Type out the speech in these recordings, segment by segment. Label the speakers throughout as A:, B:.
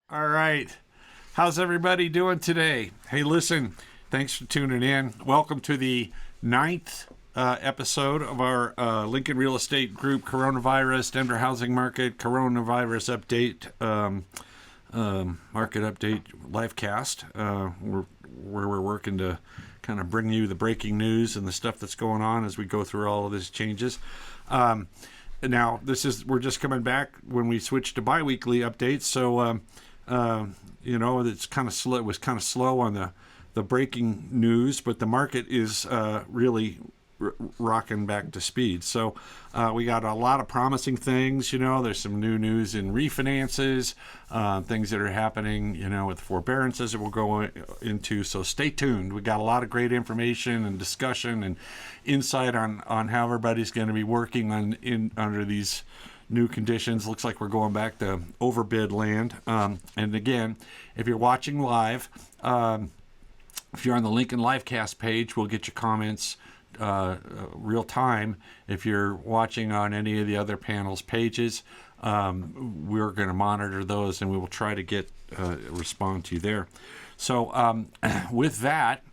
A: All right. How's everybody doing today? Hey, listen, thanks for tuning in. Welcome to the ninth episode of our Lincoln Real Estate Group Coronavirus, Denver Housing Market, Coronavirus Update, Market Update Livecast, where we're working to kind of bring you the breaking news and the stuff that's going on as we go through all of these changes. Now, we're just coming back when we switched to bi-weekly updates, so it's kind of slow. It was kind of slow on the breaking news, but the market is really rocking back to speed. So we got a lot of promising things. There's some new news in refinances, things that are happening, with forbearances that we'll go into. So stay tuned. We got a lot of great information and discussion and insight on how everybody's going to be working under these new conditions. Looks like we're going back to overbid land. And again, if you're watching live, if you're on the Lincoln Livecast page, we'll get your comments real time. If you're watching on any of the other panels pages, we're going to monitor those and we will try to respond to you there. So with that,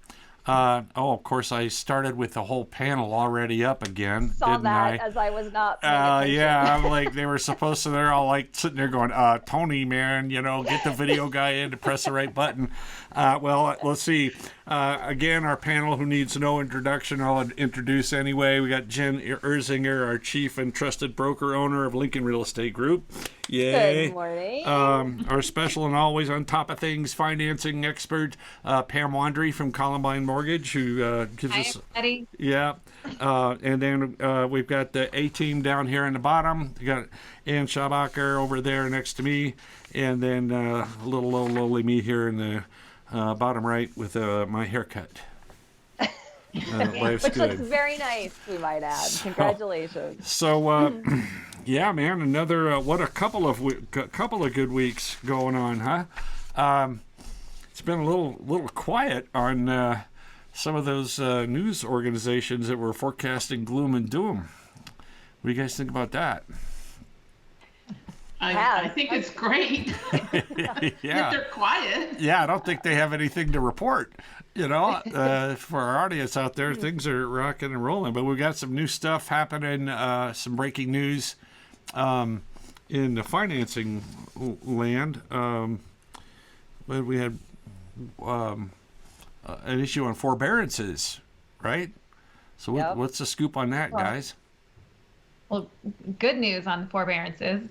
A: of course, I started with the whole panel already up again. Didn't I?
B: As I was not paying attention.
A: Yeah, I'm like, they were supposed to, they're all like sitting there going, Tony, man, get the video guy in to press the right button. Well, let's see. Again, our panel who needs no introduction, I'll introduce anyway. We got Jen Erzinger, our chief and trusted broker owner of Lincoln Real Estate Group. Yay.
B: Good morning.
A: Our special and always on top of things financing expert, Pam Wandry from Columbine Mortgage, who gives us.
C: Eddie.
A: Yeah. And then we've got the A-team down here in the bottom. We got Ann Schabacher over there next to me. And then a little lowly me here in the bottom right with my haircut. Life's
B: Which
A: good.
B: looks very nice, we might add. Congratulations.
A: So, yeah, man, another what a couple of good weeks going on, huh? It's been a little quiet on some of those news organizations that were forecasting gloom and doom. What do you guys think about that?
C: I think it's great that they're quiet.
A: Yeah, I don't think they have anything to report. For our audience out there, things are rocking and rolling. But we've got some new stuff happening, some breaking news in the financing land. We had an issue on forbearances, right? So what's the scoop on that, guys?
C: Well, good news on forbearances.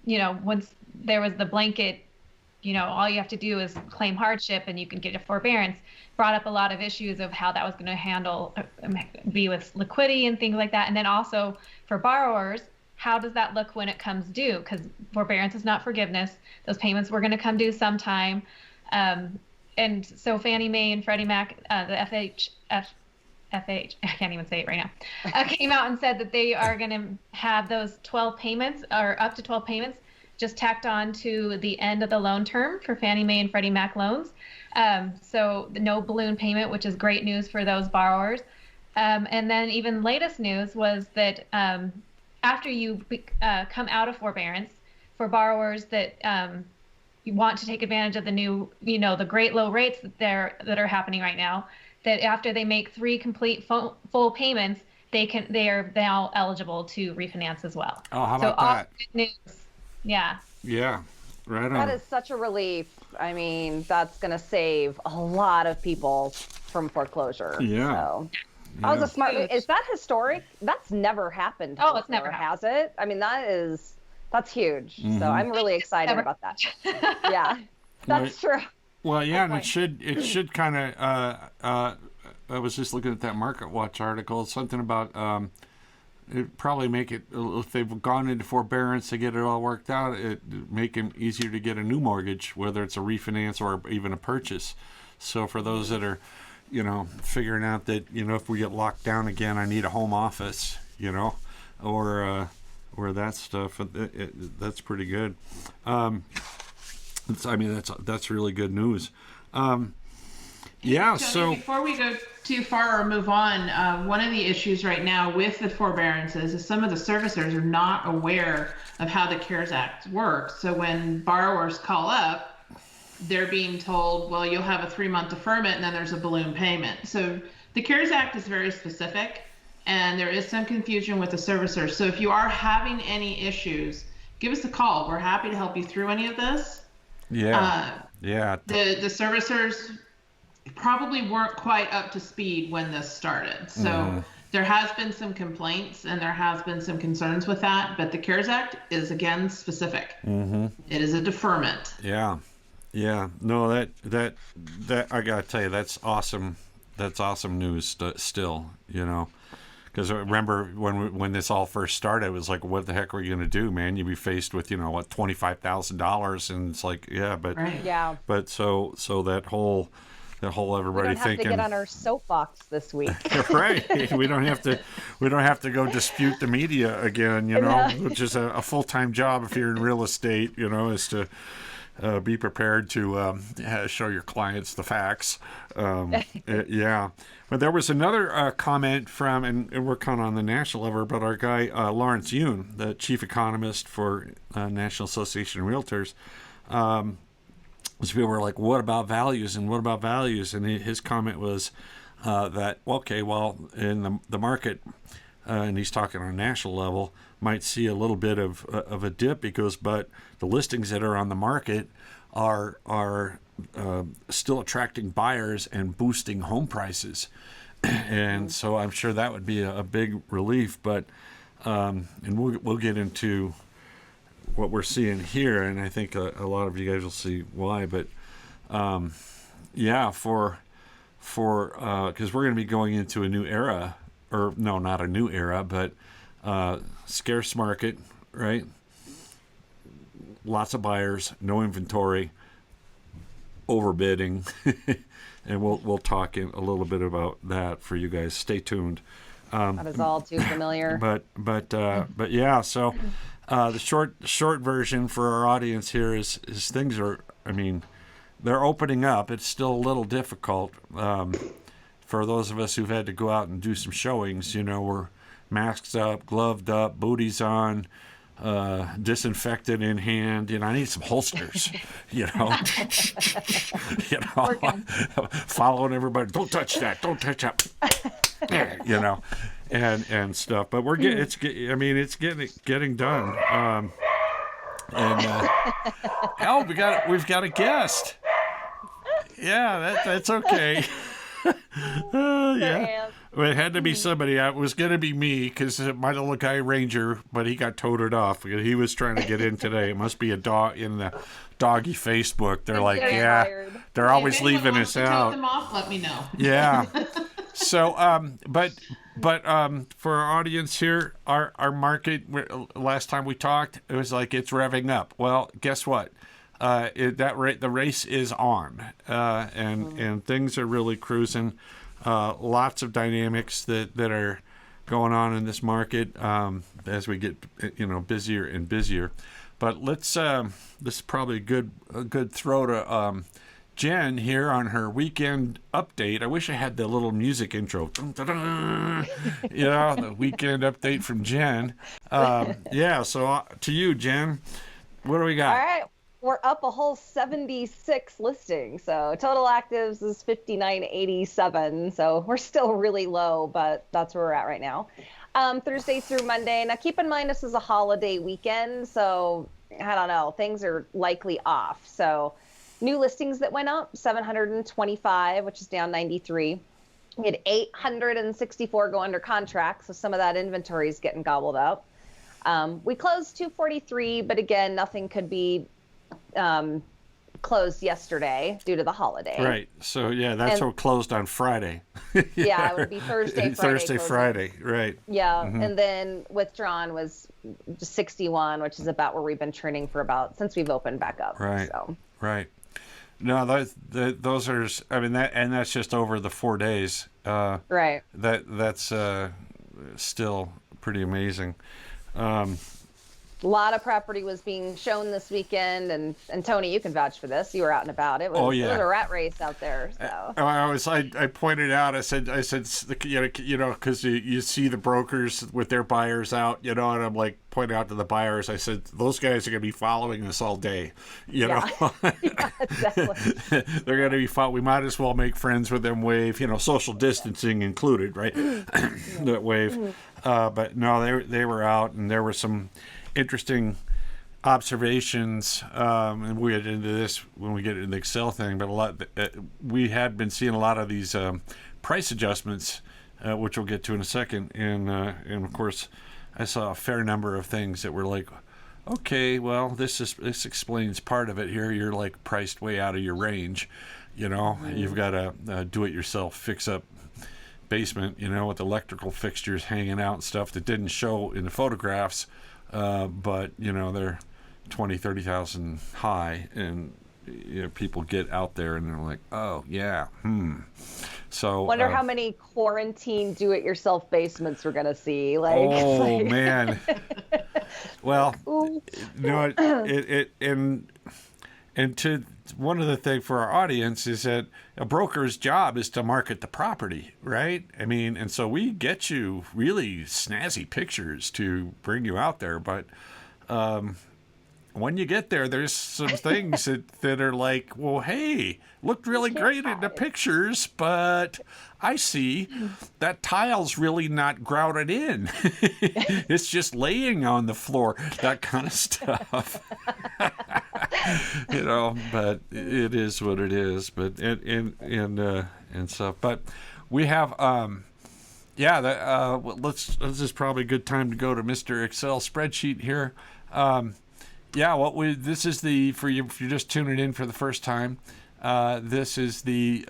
C: Once there was the blanket, all you have to do is claim hardship and you can get a forbearance, brought up a lot of issues of how that was going to be with liquidity and things like that. And then also for borrowers, how does that look when it comes due? Because forbearance is not forgiveness. Those payments were going to come due sometime. And so Fannie Mae and Freddie Mac, the FH, I can't even say it right now, came out and said that they are going to have those 12 payments or up to 12 payments just tacked on to the end of the loan term for Fannie Mae and Freddie Mac loans. So no balloon payment, which is great news for those borrowers. And then even latest news was that after you come out of forbearance, for borrowers that you want to take advantage of the new, the great low rates that are happening right now, that after they make 3 complete full payments, they are now eligible to refinance as well.
A: Oh, how about that?
C: Good news. Yeah.
A: Yeah, right on.
B: That is such a relief. I mean, that's going to save a lot of people from foreclosure.
A: Yeah.
B: So. That was a smart move. Is that historic? That's never happened before,
C: it's never happened.
B: has it? I mean, that's huge. Mm-hmm. So I'm really excited about that. Yeah, that's true.
A: Well, yeah, and it should kind of. I was just looking at that Market Watch article. Something about it probably make it, if they've gone into forbearance to get it all worked out, it make it easier to get a new mortgage, whether it's a refinance or even a purchase. So for those that are, figuring out that if we get locked down again, I need a home office, or that stuff. That's pretty good. That's really good news. Yeah.
D: Tony,
A: So
D: before we go too far or move on, one of the issues right now with the forbearances is some of the servicers are not aware of how the CARES Act works. So when borrowers call up, they're being told, well, you'll have a 3-month deferment and then there's a balloon payment. So the CARES Act is very specific, and there is some confusion with the servicers. So if you are having any issues, give us a call. We're happy to help you through any of this.
A: yeah.
D: The servicers probably weren't quite up to speed when this started. So there has been some complaints and there has been some concerns with that, but the CARES Act is, again, specific. It is a deferment.
A: Yeah. No, that I gotta tell you, that's awesome. That's awesome news still, you know. Because I remember when this all first started, it was like, what the heck are you going to do, man? You'd be faced with, you know, what, $25,000, and it's like, yeah, but
D: Right.
B: Yeah.
A: but so that whole
B: We
A: everybody
B: don't have
A: thinking,
B: to get on our soapbox this week.
A: right? We don't have to go dispute the media again, you know, which is a full-time job if you're in real estate, you know, is to be prepared to show your clients the facts. Yeah. But there was another comment from, and we're kind of on the national level, but our guy, Lawrence Yoon, the chief economist for National Association of Realtors, so people were like, what about values? And what about values? And his comment was that, okay, well, in the market, and he's talking on a national level, might see a little bit of a dip. He goes, but the listings that are on the market are still attracting buyers and boosting home prices. And so I'm sure that would be a big relief. But and we'll get into what we're seeing here, and I think a lot of you guys will see why. But yeah, for because we're going to be going into a new era, or no, not a new era, but scarce market, right? Lots of buyers, no inventory, overbidding, and we'll talk a little bit about that for you guys. Stay tuned.
B: That is all too familiar.
A: But yeah. So the short version for our audience here is things are. I mean, they're opening up. It's still a little difficult for those of us who've had to go out and do some showings. You know, we're masks up, gloved up, booties on, disinfectant in hand. You know, I need some holsters. You know, following everybody. Don't touch that. Don't touch that. You know, and stuff. But we're getting. It's getting done. Hell, we've got a guest. Yeah, that's okay. Yeah. Well, it had to be somebody. It was going to be me because my little guy Ranger, but he got toted off. He was trying to get in today. It must be a dog in the doggy Facebook. They're like, yeah,
B: tired.
A: they're always leaving
D: wants
A: us
D: to
A: out.
D: tote them off, let me know.
A: Yeah. So, but for our audience here, our market, last time we talked, it was like it's revving up. Well, guess what? The race is on, and things are really cruising. Lots of dynamics that are going on in this market as we get busier and busier. But let's this is probably a good throw to Jen here on her weekend update. I wish I had the little music intro. The weekend update from Jen. So to you, Jen, what do we got?
B: All right. We're up a whole 76 listings. So total actives is 5987. So we're still really low, but that's where we're at right now. Thursday through Monday. Now keep in mind this is a holiday weekend, so I don't know, things are likely off. So new listings that went up, 725, which is down 93. We had 864 go under contract, so some of that inventory is getting gobbled up. We closed 243, but again, nothing could be closed yesterday due to the holiday.
A: Right. So yeah, that's what closed on Friday.
B: Yeah, it would be Thursday,
A: Friday. Right.
B: Yeah, and then withdrawn was just 61, which is about where we've been trending for since we've opened back up.
A: Right.
B: So.
A: Right. No, those are. I mean that's just over the 4 days. That's still pretty amazing.
B: A lot of property was being shown this weekend, and Tony, you can vouch for this. You were out and about. It was, it was a rat race out there. So
A: I pointed out. I said, because you see the brokers with their buyers out, and I'm like pointing out to the buyers. I said, those guys are going to be following us all day, know.
B: Yeah, exactly.
A: They're going to be we might as well make friends with them. Wave, social distancing included, right? That wave. But no, they were out, and there were some interesting observations, and we get into this when we get into the Excel thing, but we had been seeing a lot of these price adjustments, which we'll get to in a second, and of course I saw a fair number of things that were like, okay, well, this explains part of it here. You're like priced way out of your range, You've got a do-it-yourself fix-up basement, with electrical fixtures hanging out and stuff that didn't show in the photographs. But they're 20, 30,000 high, and people get out there and they're like, oh yeah, So
B: wonder how many quarantine do-it-yourself basements we're gonna see.
A: Man. Well, and to one of the things for our audience is that a broker's job is to market the property, right? I mean, and so we get you really snazzy pictures to bring you out there, but when you get there, there's some things that are like, well, hey, looked really great in the pictures, but I see that tile's really not grouted in. It's just laying on the floor, that kind of stuff. But it is what it is. But and stuff. But we have this is probably a good time to go to Mr. Excel spreadsheet here. This is for you if you're just tuning in for the first time. This is the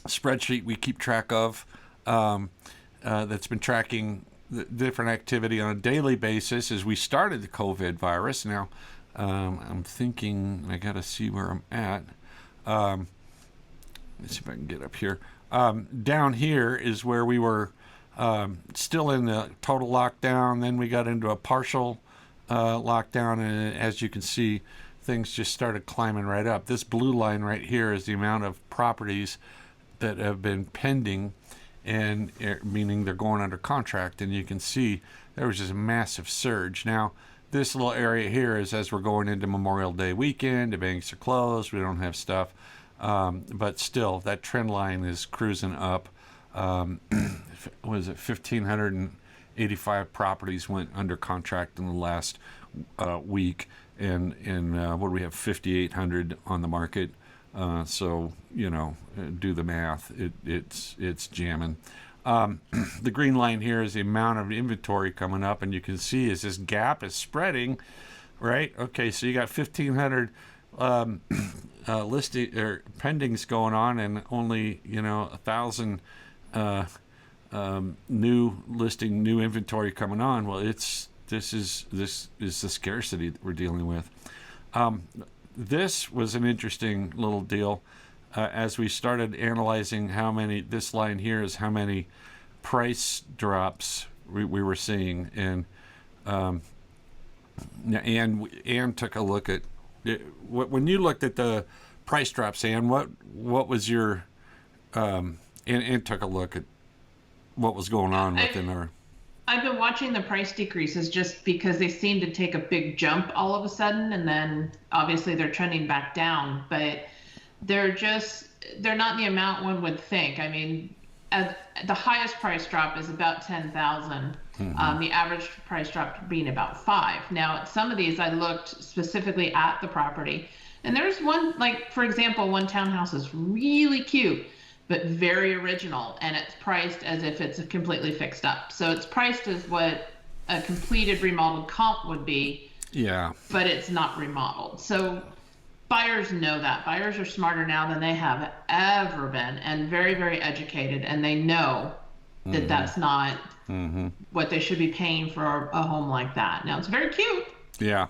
A: spreadsheet we keep track of that's been tracking the different activity on a daily basis as we started the COVID virus. Now, I'm thinking I got to see where I'm at. Let's see if I can get up here. Down here is where we were still in the total lockdown. Then we got into a partial lockdown, and as you can see, things just started climbing right up. This blue line right here is the amount of properties that have been pending, and meaning they're going under contract, and you can see there was just a massive surge. Now, this little area here is as we're going into Memorial Day weekend, the banks are closed, we don't have stuff, but still, that trend line is cruising up. Was it 1,585 properties went under contract in the last week, and what do we have, 5,800 on the market. So do the math. It's jamming. The green line here is the amount of inventory coming up, and you can see as this gap is spreading, right? Okay, so you got 1,500 listing or pendings going on, and only 1,000 new inventory coming on. Well, this is the scarcity that we're dealing with. This was an interesting little deal as we started analyzing how many. This line here is how many price drops we were seeing, and Ann took a look at it. When you looked at the price drops, Ann, what was your Ann took a look at what was going on within our.
D: I've been watching the price decreases just because they seem to take a big jump all of a sudden, and then obviously they're trending back down, but they're not the amount one would think. I mean, the highest price drop is about 10,000. Mm-hmm. The average price drop being about 5. Now, at some of these, I looked specifically at the property, and there's one, like, for example, one townhouse is really cute, but very original, and it's priced as if it's completely fixed up. So it's priced as what a completed remodeled comp would be. Yeah. But it's not remodeled. So buyers know that. Buyers are smarter now than they have ever been, and very, very educated, and they know that that's not what they should be paying for a home like that. Now, it's very cute.
A: Yeah.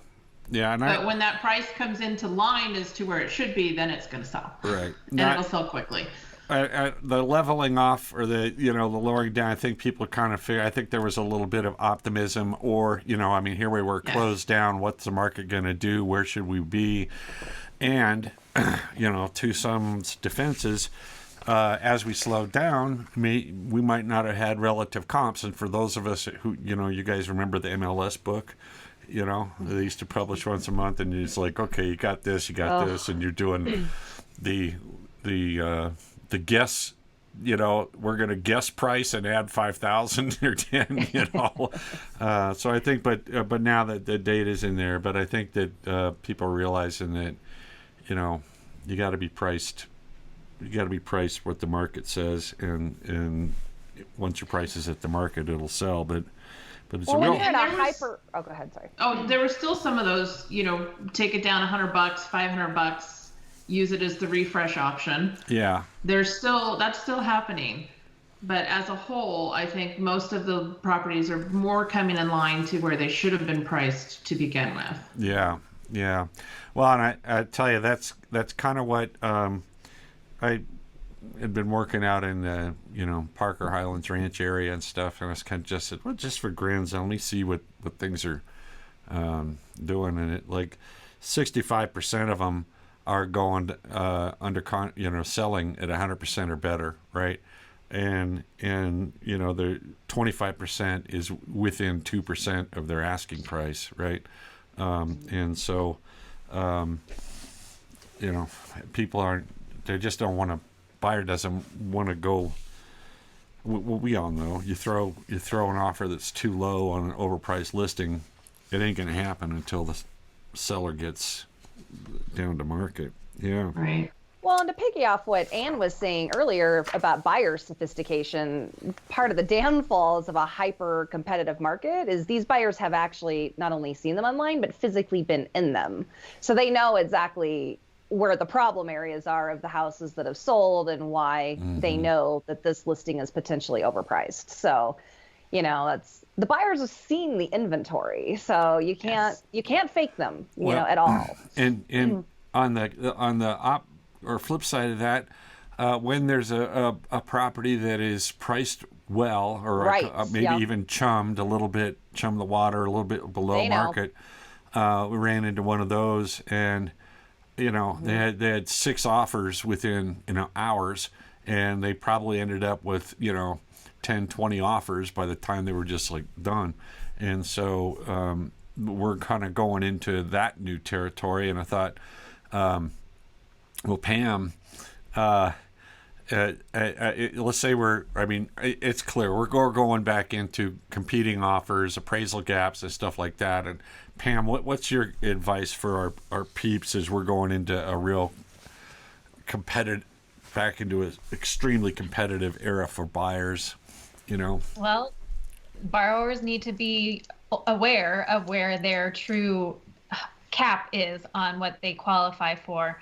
A: Yeah.
D: But when that price comes into line as to where it should be, then it's going to sell.
A: Right.
D: And it'll sell quickly.
A: the leveling off or the the lowering down, I think people kind of figure. I think there was a little bit of optimism, or I mean, here we were closed down. What's the market going to do? Where should we be? And to some's defenses, as we slowed down, we might not have had relative comps. And for those of us who you guys remember the MLS book. They used to publish once a month, and it's like, okay, you got this, this, and you're doing the guess. We're going to guess price and add 5,000 or 10. So I think, but now that the data's in there, but I think that people are realizing that you got to be priced. You got to be priced what the market says, and once your price is at the market, it'll sell. But it's
B: well,
A: a real.
B: When you're at a hyper. Oh, go ahead. Sorry.
D: Oh, there were still some of those. Take it down $100, $500, use it as the refresh option.
A: Yeah.
D: That's still happening, but as a whole, I think most of the properties are more coming in line to where they should have been priced to begin with.
A: Yeah. Well, and I tell you, that's kind of what I had been working out in the Parker Highlands Ranch area and stuff, and I was kind of just said, well, just for grins, let me see what things are doing, and it like 65% of them are going under selling at 100% or better, right? And the 25% is within 2% of their asking price, right? And so people they just don't want to. Buyer doesn't want to go. Well, we all know you throw an offer that's too low on an overpriced listing, it ain't going to happen until the seller gets down to market. Yeah.
D: Right.
B: Well, and to piggy off what Ann was saying earlier about buyer sophistication, part of the downfalls of a hyper competitive market is these buyers have actually not only seen them online, but physically been in them. So they know exactly where the problem areas are of the houses that have sold and why they know that this listing is potentially overpriced. So, that's the buyers have seen the inventory, so you can't fake them, at all.
A: And on the flip side of that, when there's a property that is priced well, or maybe even chummed the water a little bit below market, we ran into one of those, and they had 6 offers within hours, and they probably ended up with 10, 20 offers by the time they were just like done. And so we're kind of going into that new territory, and I thought, well, Pam, let's say it's clear we're going back into competing offers, appraisal gaps, and stuff like that. And Pam, what's your advice for our peeps as we're going into a real back into an extremely competitive era for buyers?
C: Well, borrowers need to be aware of where their true cap is on what they qualify for.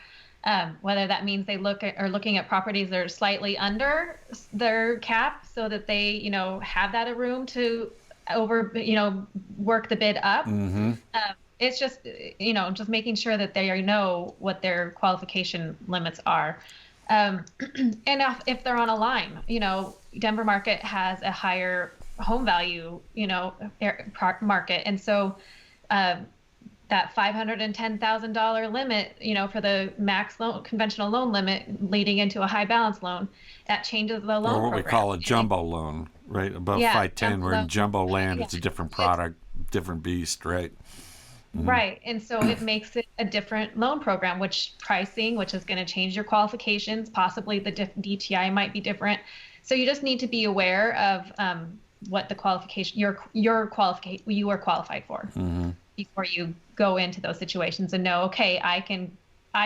C: Whether that means they are looking at properties that are slightly under their cap, so that they, have that room to work the bid up. It's just, just making sure that they know what their qualification limits are. And if they're on a line, Denver market has a higher home value, market. And so, that $510,000 limit, for the max loan, conventional loan limit leading into a high balance loan, that changes the loan
A: or what
C: program.
A: we call a jumbo loan, right? Above 510, we're in jumbo land. It's a different product, different beast, right?
C: Right. And so it makes it a different loan program, which is going to change your qualifications. Possibly the DTI might be different. So you just need to be aware of what the qualification you are qualified for before you go into those situations and know, okay, I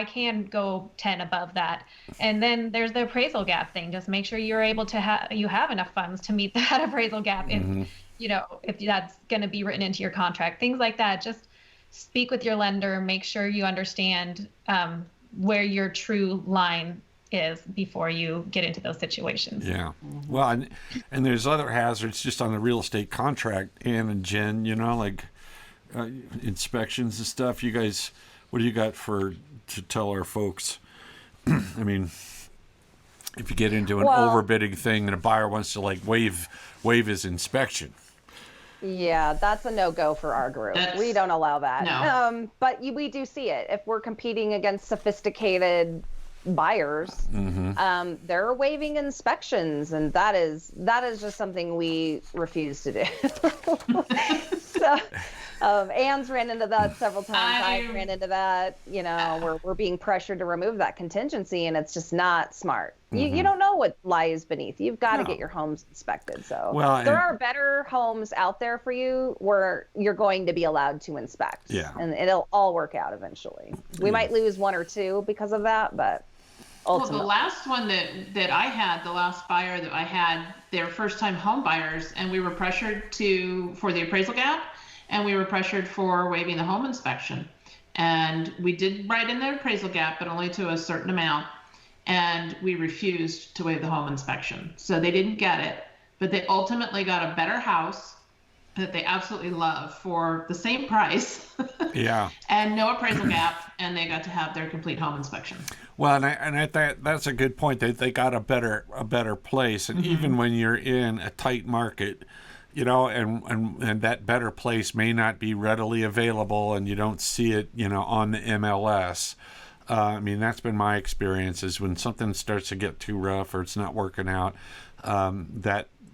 C: can go 10 above that. And then there's the appraisal gap thing. Just make sure you're able to have enough funds to meet that appraisal gap. If that's going to be written into your contract, things like that. Just speak with your lender, make sure you understand where your true line is before you get into those situations.
A: Yeah. Well, and there's other hazards just on the real estate contract, Ann and Jen, like inspections and stuff. You guys, what do you got to tell our folks? I mean, if you get into an overbidding thing and a buyer wants to like waive his inspection.
B: Yeah, that's a no-go for our group. We don't allow that.
D: No.
B: But we do see it. If we're competing against sophisticated buyers, they're waiving inspections, and that is just something we refuse to do. So, Anne's ran into that several times. I ran into that. You know, we're being pressured to remove that contingency, and it's just not smart. You don't know what lies beneath. You've got to get your homes inspected. So there are better homes out there for you where you're going to be allowed to inspect.
A: Yeah.
B: And it'll all work out eventually. We might lose one or two because of that, but ultimately.
D: Well, the last one that I had, the last buyer that I had, they're first-time home buyers, and we were pressured for the appraisal gap, and we were pressured for waiving the home inspection. And we did write in the appraisal gap, but only to a certain amount. And we refused to waive the home inspection. So they didn't get it, but they ultimately got a better house that they absolutely love for the same price.
A: Yeah.
D: And no appraisal gap, and they got to have their complete home inspection.
A: Well, and I think that's a good point. They got a better place, and even when you're in a tight market, you know, and that better place may not be readily available, and you don't see it, you know, on the MLS. I mean, that's been my experience, is when something starts to get too rough or it's not working out,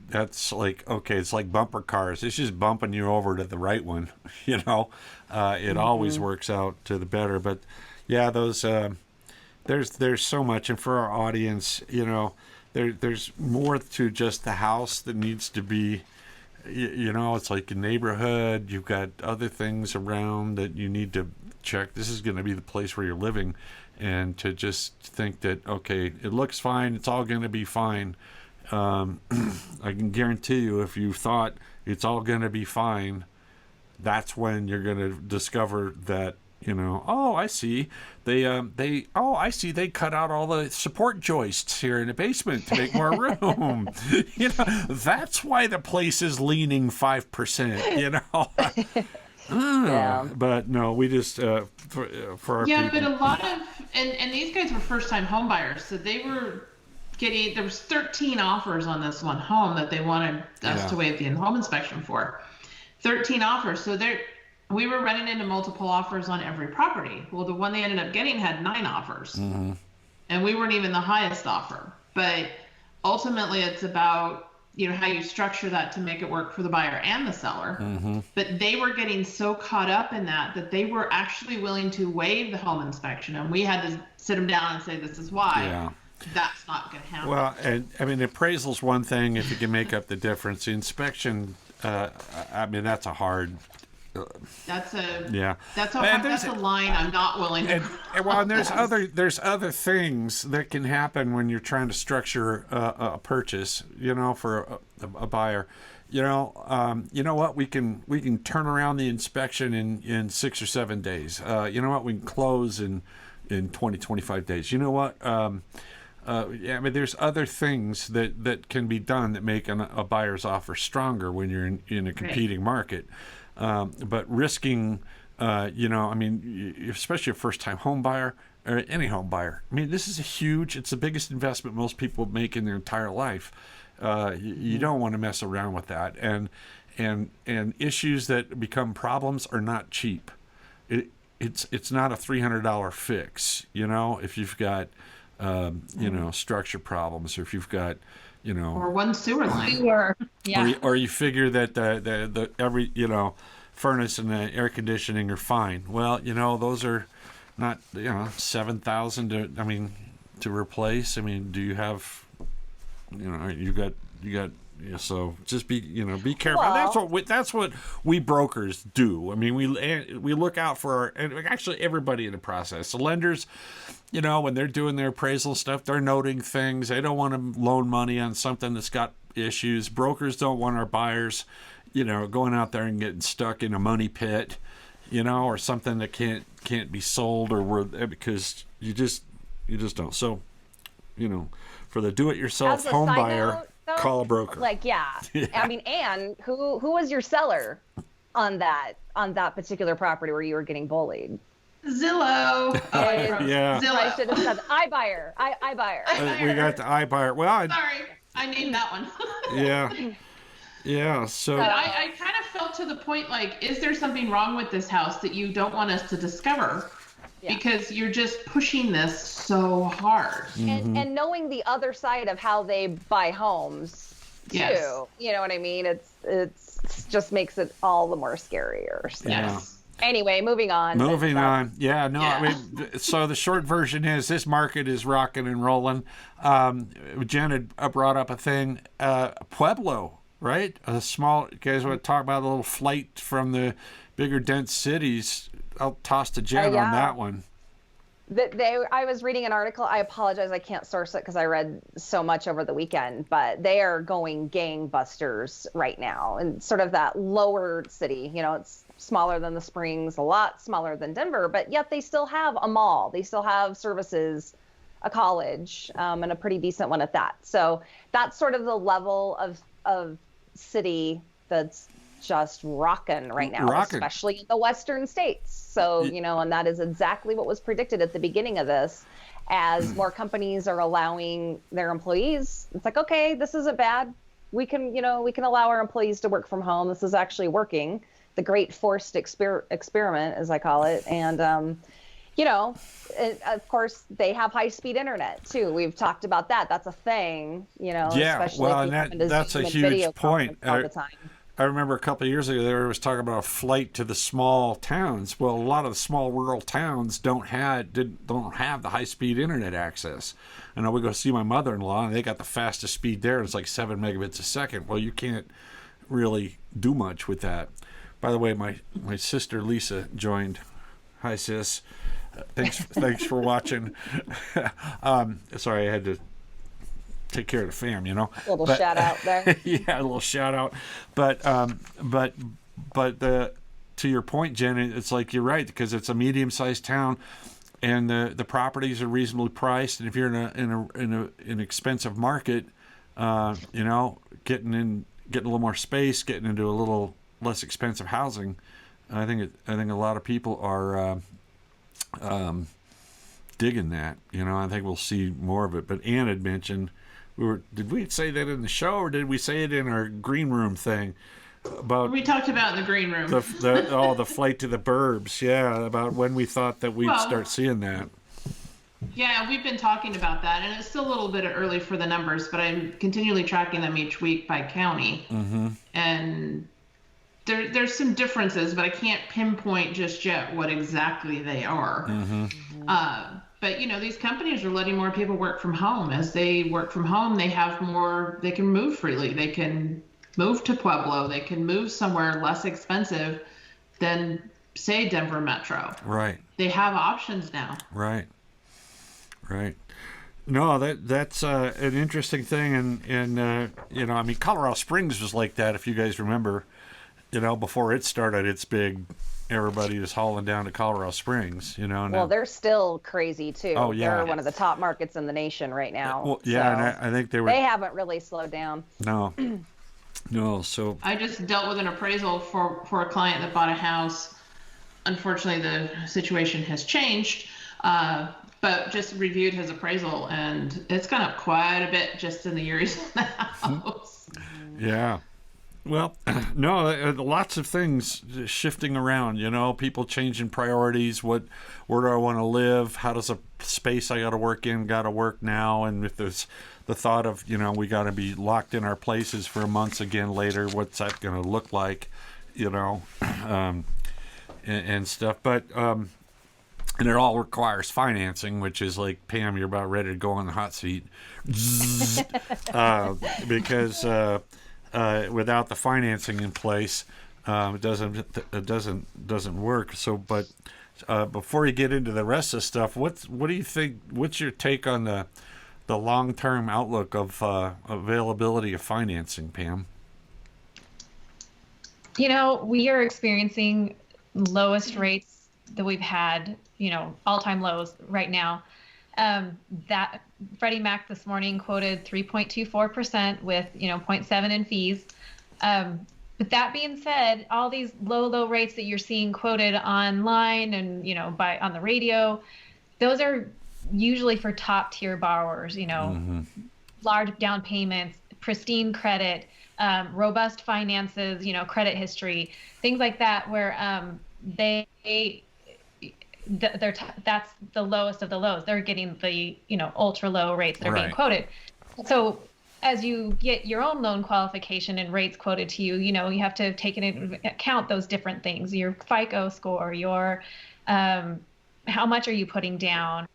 A: that's like, okay, it's like bumper cars. It's just bumping you over to the right one, you know. It always works out to the better. But, yeah, those there's so much. And for our audience, you know, there's more to just the house that needs to be, you know, it's like a neighborhood. You've got other things around that you need to check. This is going to be the place where you're living, and to just think that, okay, it looks fine, it's all going to be fine. I can guarantee you, if you thought it's all going to be fine, that's when you're going to discover that, you know, oh, I see. They cut out all the support joists here in the basement to make more room. You know, that's why the place is leaning 5%, you know.
B: Yeah.
A: But no, we just for our people.
D: But a lot of and these guys were first time home buyers, so they were getting, there was 13 offers on this one home that they wanted us to waive the home inspection for. 13 offers, so we were running into multiple offers on every property. Well, the one they ended up getting had 9 offers, and we weren't even the highest offer. But ultimately, it's about, you know, how you structure that to make it work for the buyer and the seller. But they were getting so caught up in that they were actually willing to waive the home inspection, and we had to sit them down and say, this is why. That's not going to happen.
A: Well, and I mean, appraisal's one thing if you can make up the difference. The inspection, I mean, that's a hard.
D: That's a
A: a
D: line I'm not willing to.
A: And there's other things that can happen when you're trying to structure a purchase, you know, for a buyer. You know what, we can turn around the inspection in 6 or 7 days. You know what, we can close in 20, 25 days. You know what, I mean, there's other things that can be done that make a buyer's offer stronger when you're in a competing market. But risking, you know, I mean, especially a first-time home buyer or any home buyer. I mean, this is it's the biggest investment most people make in their entire life. You don't want to mess around with that. And issues that become problems are not cheap. It's not a $300 fix, you know, if you've got, you know, structure problems, or if you've got, you know,
D: or one sewer line,
A: or you figure that the every, you know, furnace and the air conditioning are fine. Well, you know, those are not, you know, $7,000 to replace. I mean, do you have, you know, you got. So just be careful.
B: Well,
A: That's what we brokers do. I mean, we look out for and actually everybody in the process. The lenders, you know, when they're doing their appraisal stuff, they're noting things. They don't want to loan money on something that's got issues. Brokers don't want our buyers, you know, going out there and getting stuck in a money pit, you know, or something that can't be sold, or because you just don't. So, you know, for the do-it-yourself home buyer. Call a broker.
B: Like, yeah. I mean, Anne, who was your seller on that particular property where you were getting bullied?
D: Zillow.
A: Yeah.
D: Zillow.
B: I should have said iBuyer. iBuyer.
A: We got the iBuyer. Well,
D: Sorry, I named that one.
A: yeah. So
D: But I kind of felt to the point like, is there something wrong with this house that you don't want us to discover?
B: Yeah.
D: Because you're just pushing this so hard.
B: And knowing the other side of how they buy homes too.
D: Yes.
B: You know what I mean? It's just makes it all the more scarier. So.
D: Yes.
B: Anyway, moving on.
A: moving on. Yeah, no,
D: Yeah.
A: I mean, so the short version is this market is rocking and rolling. Jen had brought up a thing, Pueblo, right? A small, you guys want to talk about a little flight from the bigger dense cities? I'll toss to Jen on that one.
B: I was reading an article. I apologize, I can't source it because I read so much over the weekend, but they are going gangbusters right now. And sort of that lower city, it's smaller than the Springs, a lot smaller than Denver, but yet they still have a mall. They still have services, a college, and a pretty decent one at that. So that's sort of the level of city that's just rocking right now, especially in the western states. So, and that is exactly what was predicted at the beginning of this. As more companies are allowing their employees, it's like, okay, this isn't bad. We can allow our employees to work from home. This is actually working. The great forced experiment, as I call it. And, of course, they have high-speed internet, too. We've talked about that. That's a thing, especially
A: well, and that's a huge point.
B: All the time.
A: I remember a couple of years ago, there was talking about a flight to the small towns. Well, a lot of the small rural towns don't have the high-speed internet access. I know we go see my mother-in-law, and they got the fastest speed there. It's like 7 megabits a second. Well, you can't really do much with that. By the way, my sister Lisa joined. Hi, sis. Thanks for watching. Sorry, I had to take care of the fam,
B: A little shout out there.
A: Yeah, a little shout out. But to your point, Jen, it's like you're right, because it's a medium-sized town, and the properties are reasonably priced. And if you're in an expensive market, getting a little more space, getting into a little less expensive housing, I think a lot of people are digging that. I think we'll see more of it. But Ann had mentioned. Did we say that in the show, or did we say it in our green room thing?
D: We talked about in the green room.
A: The flight to the burbs. Yeah, about when we thought that we'd start seeing that.
D: Yeah, we've been talking about that, and it's still a little bit early for the numbers, but I'm continually tracking them each week by county.
A: Mm-hmm.
D: And there's some differences, but I can't pinpoint just yet what exactly they are.
A: Mm-hmm.
D: But these companies are letting more people work from home. As they work from home, they have more. They can move freely. They can move to Pueblo. They can move somewhere less expensive than, say, Denver Metro.
A: Right.
D: They have options now.
A: Right. No, that's an interesting thing, and Colorado Springs was like that. If you guys remember, before it started its big. Everybody is hauling down to Colorado Springs, Now.
B: Well, they're still crazy too.
A: Oh, yeah.
B: They're one of the top markets in the nation right now.
A: Well, yeah,
B: so
A: and I think
B: they haven't really slowed down.
A: No. So
D: I just dealt with an appraisal for a client that bought a house. Unfortunately, the situation has changed, but just reviewed his appraisal, and it's gone up quite a bit just in the year he's in the house.
A: Yeah. Well, no, lots of things shifting around, people changing priorities. Where do I want to live? How does a space I got to work in got to work now? And if there's the thought of, we got to be locked in our places for months again later, what's that going to look like, and stuff. But, and it all requires financing, which is like, Pam, you're about ready to go on the hot seat. Because, without the financing in place, it doesn't work. So, but before you get into the rest of the stuff, what do you think? What's your take on the long-term outlook of availability of financing, Pam?
C: We are experiencing lowest rates that we've had, all-time lows right now. That Freddie Mac this morning quoted 3.24% with 0.7 in fees. But that being said, all these low rates that you're seeing quoted online and, on the radio, those are usually for top tier borrowers, large down payments, pristine credit, robust finances, credit history, things like that, where that's the lowest of the lows. They're getting the, ultra low rates that are being quoted. So as you get your own loan qualification and rates quoted to you, you have to take into account those different things, your FICO score, your how much are you putting down,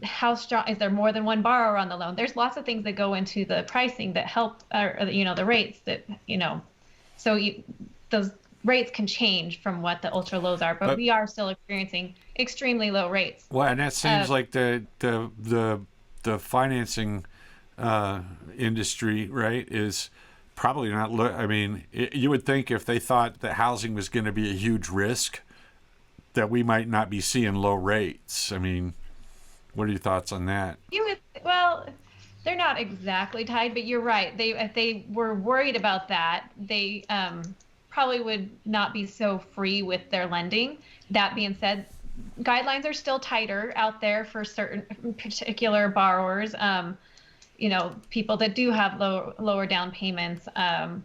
C: how strong is there more than one borrower on the loan. There's lots of things that go into the pricing that help, the rates that, so those rates can change from what the ultra lows are, but we are still experiencing extremely low rates.
A: Well, and that seems like the financing industry, right, is probably not. I mean, you would think if they thought that housing was going to be a huge risk, that we might not be seeing low rates. I mean, what are your thoughts on that?
C: Well, they're not exactly tied, but you're right. If they were worried about that, they probably would not be so free with their lending. That being said, guidelines are still tighter out there for certain particular borrowers. People that do have lower down payments,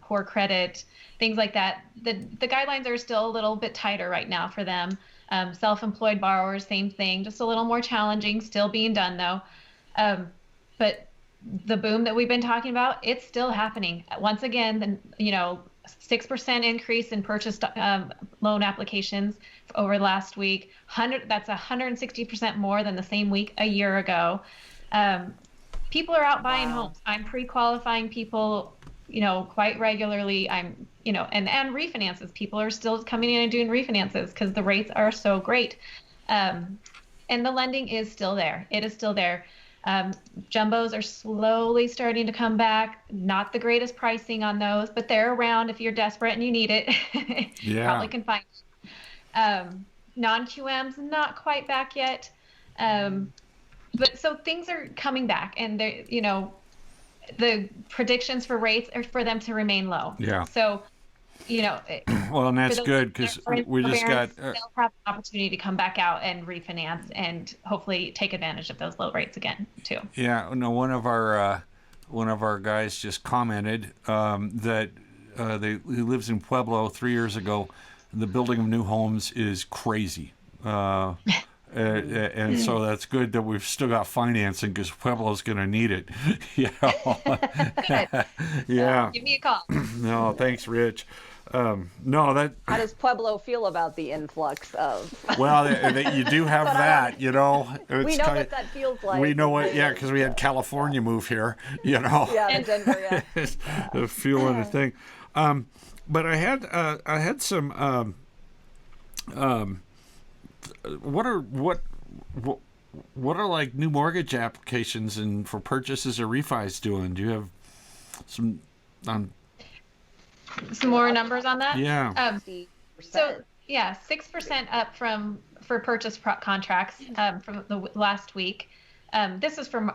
C: poor credit, things like that. The guidelines are still a little bit tighter right now for them. Self-employed borrowers, same thing, just a little more challenging, still being done though. But the boom that we've been talking about, it's still happening. Once again, 6% increase in purchase loan applications over last week. That's 160% more than the same week a year ago. People are out buying homes. I'm pre-qualifying people, quite regularly. I'm, and refinances. People are still coming in and doing refinances because the rates are so great. And the lending is still there. It is still there. Jumbos are slowly starting to come back. Not the greatest pricing on those, but they're around if you're desperate and you need it. You probably can find it. Non-QMs, not quite back yet. But so things are coming back, and the predictions for rates are for them to remain low.
A: Yeah.
C: So,
A: well, and that's good because we just got.
C: They'll have an opportunity to come back out and refinance, and hopefully take advantage of those low rates again too.
A: Yeah. No, one of our guys just commented that he lives in Pueblo 3 years ago. The building of new homes is crazy. And so that's good that we've still got financing because Pueblo's going to need it.
C: Good.
A: Yeah.
C: Give me a call.
A: No, thanks, Rich. How
B: does Pueblo feel about the influx of?
A: Well, you do have that,
B: we know what that feels like.
A: We know what, because we had California move here,
B: Yeah, Denver, yeah.
A: The feeling the thing. But I had some. What are like new mortgage applications and for purchases or refis doing? Do you have some
C: more numbers on that?
A: Yeah.
C: So 6% up for purchase contracts from the last week. This is from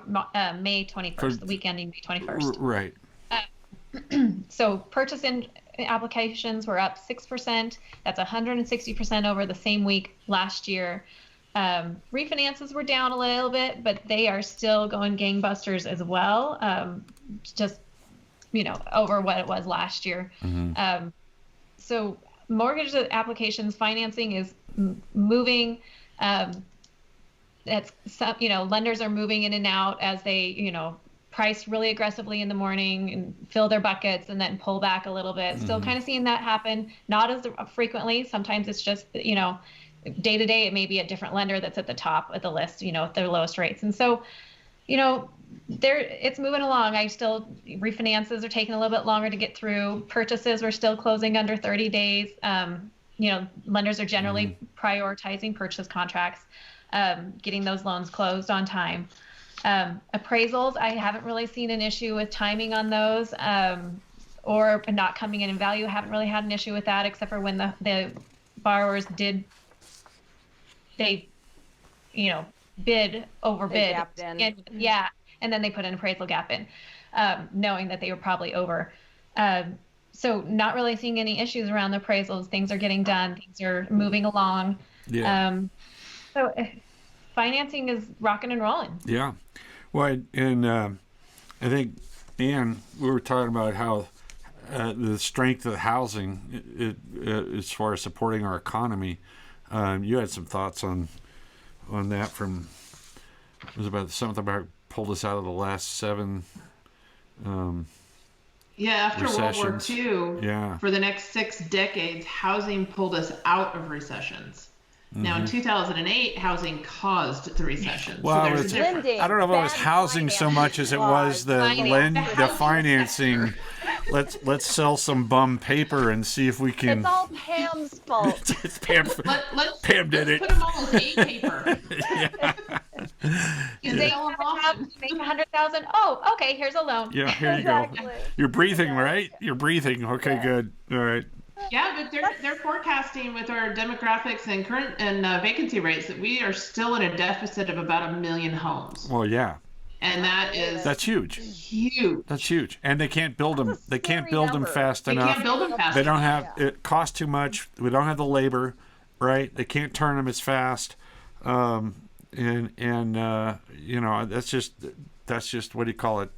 C: May 21st, the week ending May 21st.
A: Right.
C: So purchase applications were up 6%. That's 160% over the same week last year. Refinances were down a little bit, but they are still going gangbusters as well. Just over what it was last year. Mm-hmm. So mortgage applications financing is moving. Lenders are moving in and out as they price really aggressively in the morning and fill their buckets and then pull back a little bit. Still kind of seeing that happen, not as frequently. Sometimes it's just, day to day, it may be a different lender that's at the top of the list, with their lowest rates. And so, it's moving along. Refinances are taking a little bit longer to get through. Purchases we're still closing under 30 days. Lenders are generally prioritizing purchase contracts, getting those loans closed on time. Appraisals, I haven't really seen an issue with timing on those, or not coming in value. Haven't really had an issue with that, except for when the borrowers overbid. And then they put an appraisal gap in, knowing that they were probably over. So not really seeing any issues around the appraisals. Things are getting done. Things are moving along.
A: Yeah.
C: So financing is rocking and rolling.
A: Yeah. Well, and I think, Ann, we were talking about how the strength of housing, as far as supporting our economy. You had some thoughts on that from, it was about something about pulled us out of the last 7
D: after World War
A: recessions.
D: II,
A: Yeah.
D: for the next 6 decades, housing pulled us out of recessions. Now, in 2008, housing caused the recession.
A: Well,
D: so there's
A: it's,
D: a difference.
B: Lending.
A: I don't know if it was
B: Bad
A: housing so much as it was the
C: Finance.
A: financing. Let's sell some bum paper and see if we can.
B: It's all Pam's fault.
A: It's Pam.
D: Let's
A: Pam did it.
D: put them all as A paper.
C: You say
D: Sell
C: you
D: 'em off.
C: have to make 100,000. Oh, okay. Here's a loan.
A: Yeah, here you
B: Exactly.
A: go. You're breathing, right? You're breathing. Okay, good. All right.
D: Yeah, but they're forecasting with our demographics and current and vacancy rates that we are still in a deficit of about 1 million homes,
A: Well, yeah,
D: and
A: that's huge.
D: huge.
A: That's huge. And they can't build them.
B: That's a
A: They can't
B: scary
A: build them
B: number.
A: fast
D: They
A: enough.
D: can't build them fast.
A: They don't have.
B: Yeah.
A: It costs too much. We don't have the labor, right? They can't turn them as fast. And you know, that's just what do you call it?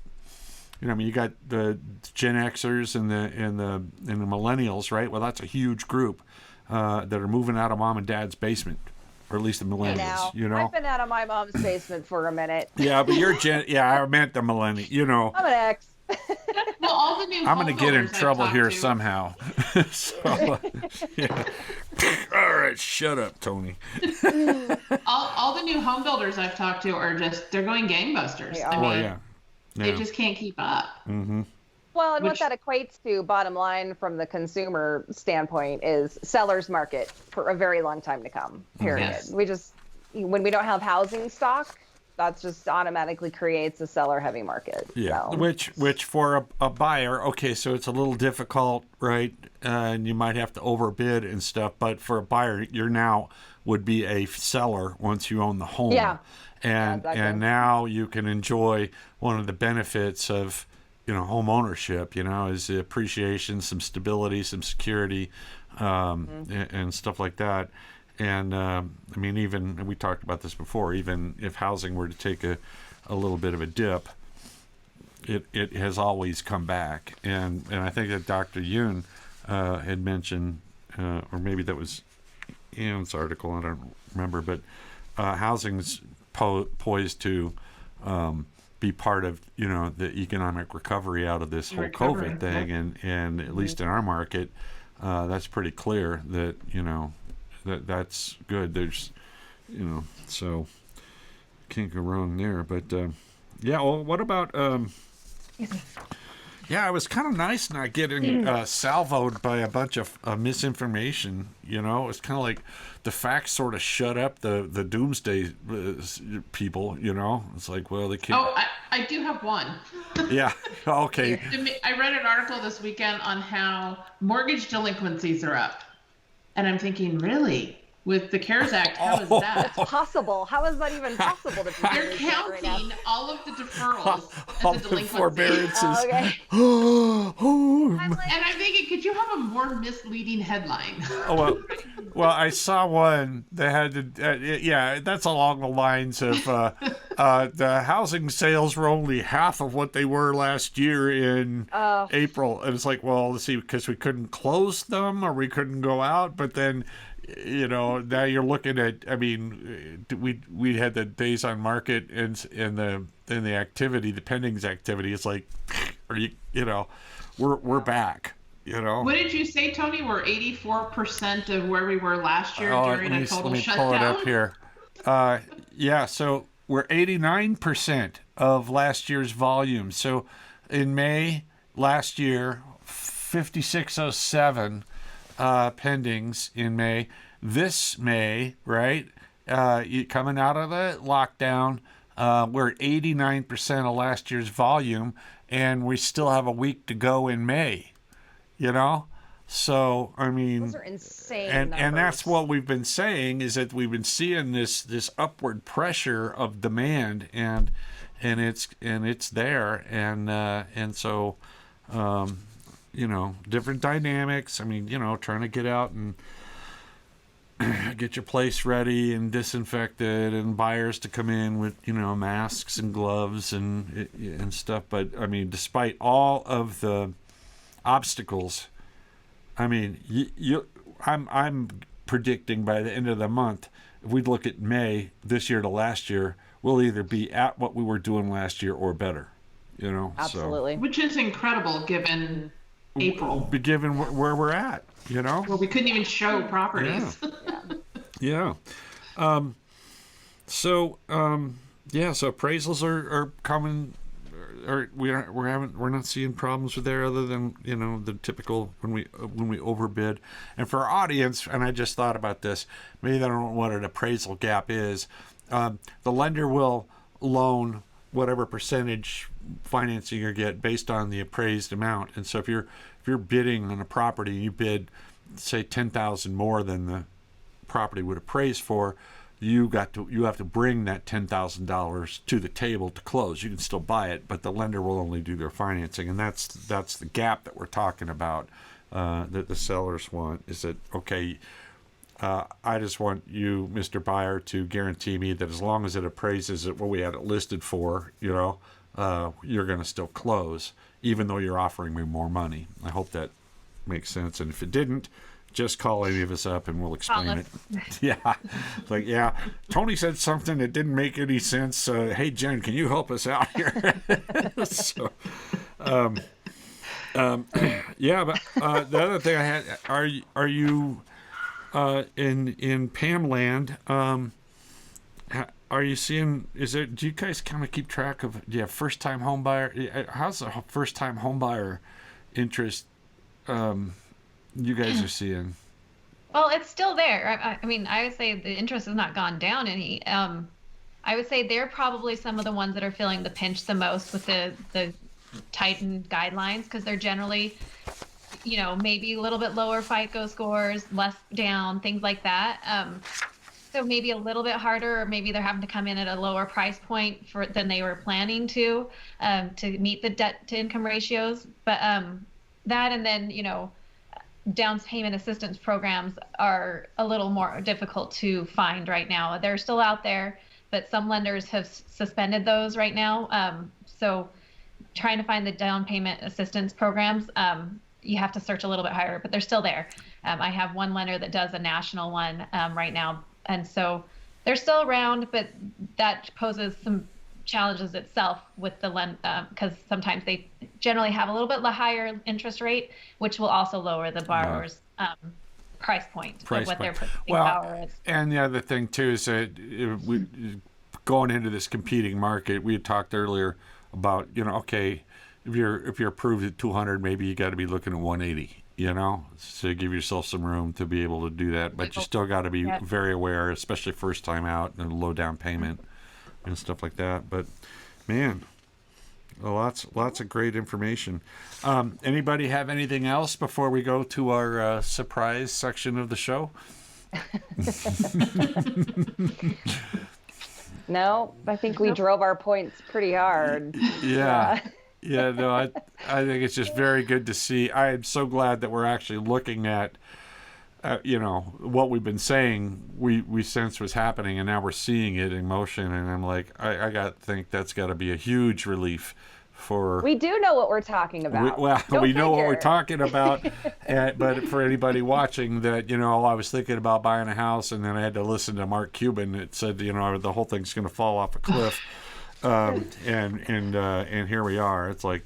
A: You know, I mean, you got the Gen Xers and the millennials, right? Well, that's a huge group that are moving out of mom and dad's basement, or at least the millennials.
B: Now,
A: You know.
B: I've been out of my mom's basement for a minute.
A: Yeah, but you're Gen. Yeah, I meant the millennial. You know.
B: I'm an ex.
D: Well, all the new
A: I'm going to get in
D: home builders I've
A: trouble
D: talked
A: here
D: to-
A: somehow. So, yeah. All right, shut up, Tony.
D: All the new home builders I've talked to are they're going gangbusters.
B: They
D: I
B: are.
D: mean,
A: Well, yeah.
D: they
A: Yeah.
D: just can't keep up.
A: Mm-hmm.
B: Well, and
D: Which-
B: what that equates to, bottom line, from the consumer standpoint, is seller's market for a very long time to come. Period.
D: Yes.
B: We just, when we don't have housing stock, that just automatically creates a seller-heavy market.
A: Yeah,
B: So.
A: which for a buyer, okay, so it's a little difficult, right? And you might have to overbid and stuff. But for a buyer, you're now would be a seller once you own the home.
B: Yeah.
A: And
B: exactly.
A: and now you can enjoy one of the benefits of, you know, home ownership. You know, is the appreciation, some stability, some security, and stuff like that. And I mean, even, and we talked about this before, even if housing were to take a little bit of a dip, it has always come back. And I think that Dr. Yoon had mentioned, or maybe that was Ian's article, I don't remember, but housing's poised to be part of, you know, the economic recovery out of this whole
D: Recovery,
A: COVID thing.
D: yeah.
A: And at least in our market, that's pretty clear that, you know, that's good. There's, you know, so can't go wrong there. But yeah, well, what about yeah, it was kind of nice not getting salvoed by a bunch of misinformation. You know, it's kind of like the facts sort of shut up the doomsday people. You know, it's like, well, they can't.
D: Oh, I do have one.
A: Yeah. Okay.
D: I read an article this weekend on how mortgage delinquencies are up. And I'm thinking, really? With the CARES Act, how is that?
B: Possible. How is that even possible to be
D: They're
B: doing that right now?
D: counting all of the deferrals
A: All
D: as a
A: the
D: delinquency.
A: forbearances.
B: Oh, okay.
C: I'm like,
D: And I'm thinking, could you have a more misleading headline?
A: Oh, well, I saw one that had to, yeah, that's along the lines of the housing sales were only half of what they were last year in April. And it's like, well, let's see, because we couldn't close them or we couldn't go out. But then, you know, now you're looking at, I mean, we had the days on market and the activity, the pendings activity. It's like, are you know, we're back. You know.
D: What did you say, Tony? We're 84% of where we were last year during a total
A: let me
D: shutdown?
A: pull it up here. Yeah, so we're 89% of last year's volume. So in May last year, 5607 pendings in May. This May, right, coming out of the lockdown, we're at 89% of last year's volume, and we still have a week to go in May. You know, so I mean,
B: Those are insane
A: and
B: numbers.
A: that's what we've been saying, is that we've been seeing this upward pressure of demand, and it's there, and so different dynamics. I mean, trying to get out and get your place ready and disinfected, and buyers to come in with masks and gloves and stuff. But I mean, despite all of the obstacles, I mean, I'm predicting by the end of the month, if we look at May this year to last year, we'll either be at what we were doing last year or better.
B: Absolutely.
D: Which is incredible given April.
A: Given where we're at,
D: Well, we couldn't even show properties.
A: Yeah. So appraisals are coming. We're not seeing problems with there, other than the typical when we overbid. And for our audience, and I just thought about this, maybe they don't know what an appraisal gap is. The lender will loan whatever percentage financing you get based on the appraised amount. And so if you're bidding on a property, you bid say $10,000 more than the property would appraise for, you have to bring that $10,000 to the table to close. You can still buy it, but the lender will only do their financing, and that's the gap that we're talking about. That the sellers want is that okay. I just want you, Mr. Buyer, to guarantee me that as long as it appraises at what we had it listed for, you're going to still close, even though you're offering me more money. I hope that makes sense. And if it didn't, just call any of us up and we'll explain it. Yeah. Like, yeah, Tony said something that didn't make any sense. Hey, Jen, can you help us out here? So, yeah, but the other thing I had, are you in Pam land? Are you seeing? Do you guys kind of keep track of? Yeah, first time home buyer. How's the first time home buyer interest? You guys are seeing?
C: Well, it's still there. I mean, I would say the interest has not gone down any. I would say they're probably some of the ones that are feeling the pinch the most with the tightened guidelines, because they're generally, maybe a little bit lower FICO scores, less down, things like that. So maybe a little bit harder, or maybe they're having to come in at a lower price point than they were planning to meet the debt to income ratios. But that, and then, down payment assistance programs are a little more difficult to find right now. They're still out there, but some lenders have suspended those right now. So trying to find the down payment assistance programs, you have to search a little bit higher, but they're still there. I have one lender that does a national one right now. And so they're still around, but that poses some challenges itself with the lend, because sometimes they generally have a little bit higher interest rate, which will also lower the borrower's price point of what their purchasing power is.
A: And the other thing too is that going into this competing market, we had talked earlier about, okay, if you're approved at 200, maybe you got to be looking at 180. So give yourself some room to be able to do that, but you still got to be very aware, especially first time out and low down payment and stuff like that. But man, lots of great information. Anybody have anything else before we go to our surprise section of the show?
B: No, I think we drove our points pretty hard.
A: Yeah. Yeah, no, I think it's just very good to see. I am so glad that we're actually looking at, what we've been saying we sensed was happening, and now we're seeing it in motion. And I'm like, I got to think that's got to be a huge relief for.
B: We do know what we're talking about.
A: We know what we're talking about, but for anybody watching that, I was thinking about buying a house, and then I had to listen to Mark Cuban that said, the whole thing's going to fall off a cliff. And here we are. It's like,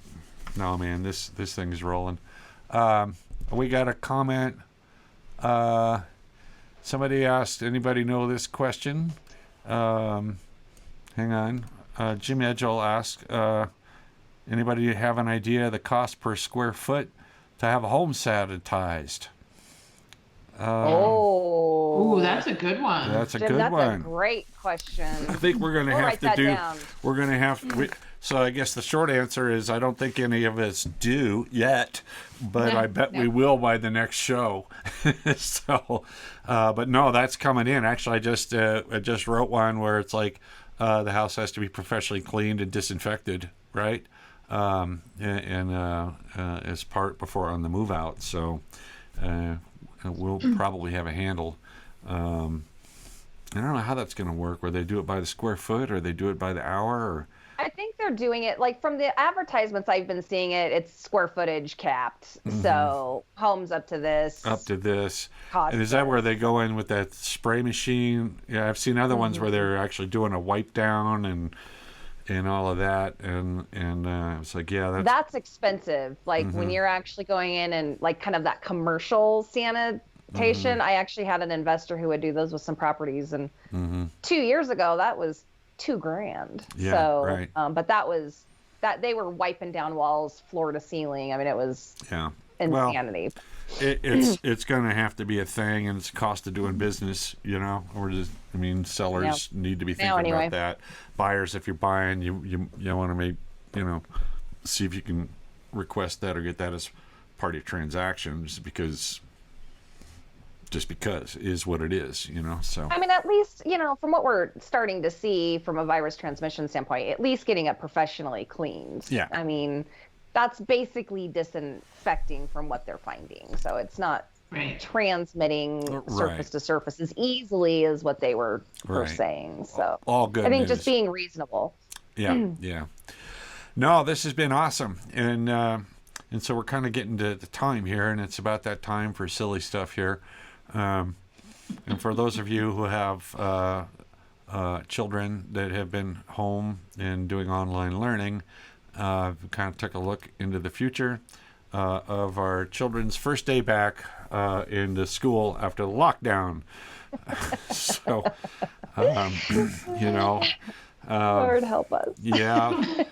A: no, man, this thing is rolling. We got a comment. Somebody asked, anybody know this question? Hang on. Jim Edgell asked, anybody have an idea of the cost per square foot to have a home sanitized?
D: Ooh, that's a good one.
A: That's a
B: Jim,
A: good
B: that's
A: one.
B: a great question.
A: I think we're going to have to do. Down. We're going to have. So I guess the short answer is I don't think any of us do yet, but I bet we will by the next show. So, but no, that's coming in. Actually, I just wrote one where it's like the house has to be professionally cleaned and disinfected, right? and as part before on the move out. So we'll probably have a handle. I don't know how that's going to work. Whether they do it by the square foot or they do it by the hour. Or...
B: I think they're doing it like from the advertisements I've been seeing it's square footage capped. So homes up to this.
A: And is that where they go in with that spray machine? Yeah, I've seen other ones where they're actually doing a wipe down and all of that. And it's like, yeah,
B: that's expensive. Like when you're actually going in and like kind of that commercial sanitation. I actually had an investor who would do those with some properties, and 2 years ago that was $2,000.
A: Yeah,
B: so,
A: right.
B: But that was that they were wiping down walls, floor to ceiling. I mean, it was insanity.
A: Well, it's going to have to be a thing, and it's a cost of doing business, or just, sellers need to be thinking about that. Buyers, if you're buying, you want to make, see if you can request that or get that as part of your transactions, because is what it is, so.
B: I mean, at least, from what we're starting to see from a virus transmission standpoint, at least getting it professionally cleaned.
A: Yeah.
B: I mean, that's basically disinfecting from what they're finding. So it's not transmitting surface to surface as easily as what they were saying. So
A: all good
B: I think
A: news.
B: Just being reasonable.
A: Yeah. Yeah. No, this has been awesome. And so we're kind of getting to the time here, and it's about that time for silly stuff here. And for those of you who have children that have been home and doing online learning, we kind of took a look into the future of our children's first day back into school after the lockdown. So,
B: Lord help us.
A: Yeah.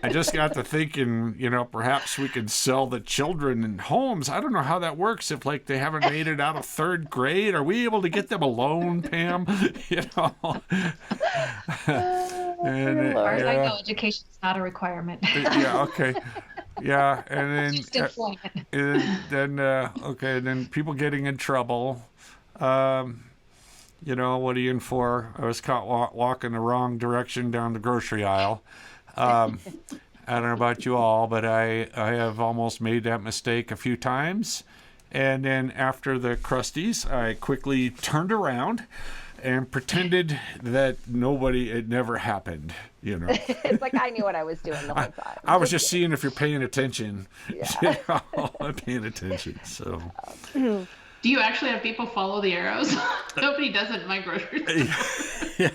A: I just got to thinking, perhaps we could sell the children in homes. I don't know how that works. If they haven't made it out of third grade, are we able to get them a loan, Pam?
C: As far as I know, education's not a requirement.
A: Yeah. Okay. Yeah, and then
C: Just employment.
A: and then people getting in trouble. What are you in for? I was caught walking the wrong direction down the grocery aisle. I don't know about you all, but I have almost made that mistake a few times. And then after the Krusties, I quickly turned around and pretended that it never happened,
B: It's like I knew what I was doing the whole time.
A: I was just seeing if you're paying attention.
B: Yeah.
A: I'm paying attention, so...
D: Do you actually have people follow the arrows? Nobody does it in my grocery store.
A: Yeah.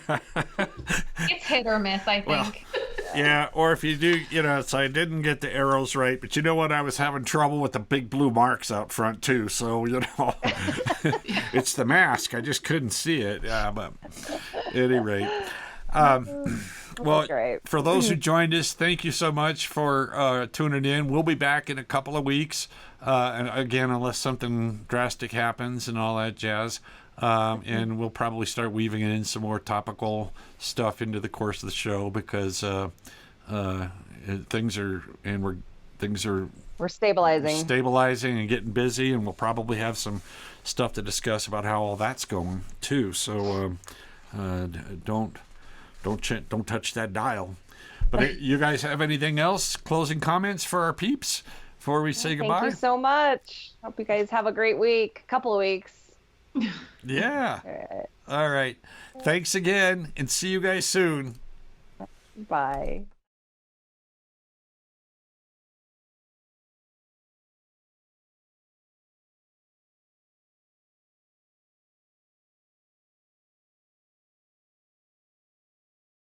C: It's hit or miss, I think.
A: Well, yeah, or if you do, so I didn't get the arrows right, but you know what? I was having trouble with the big blue marks out front, too. So, it's the mask. I just couldn't see it. But at any rate. Well, for those who joined us, thank you so much for tuning in. We'll be back in a couple of weeks. And again, unless something drastic happens and all that jazz. And we'll probably start weaving in some more topical stuff into the course of the show, because things are
B: we're stabilizing
A: and getting busy, and we'll probably have some stuff to discuss about how all that's going too. So don't touch that dial. But you guys have anything else? Closing comments for our peeps before we say goodbye?
B: Thank you so much. Hope you guys have a great week. Couple of weeks.
A: Yeah. All right. Thanks again, and see you guys soon.
B: Bye.